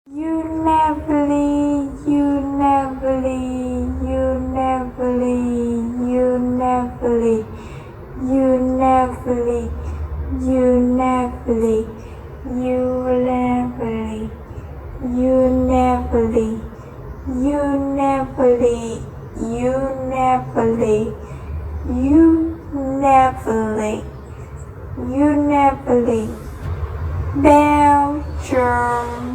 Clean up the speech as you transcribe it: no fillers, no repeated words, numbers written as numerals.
You never leave, you never leave, you never leave, you never leave, you never leave, you never leave, you never leave, you never leave, you never leave, you never leave, you never leave, you never leave. Belgium.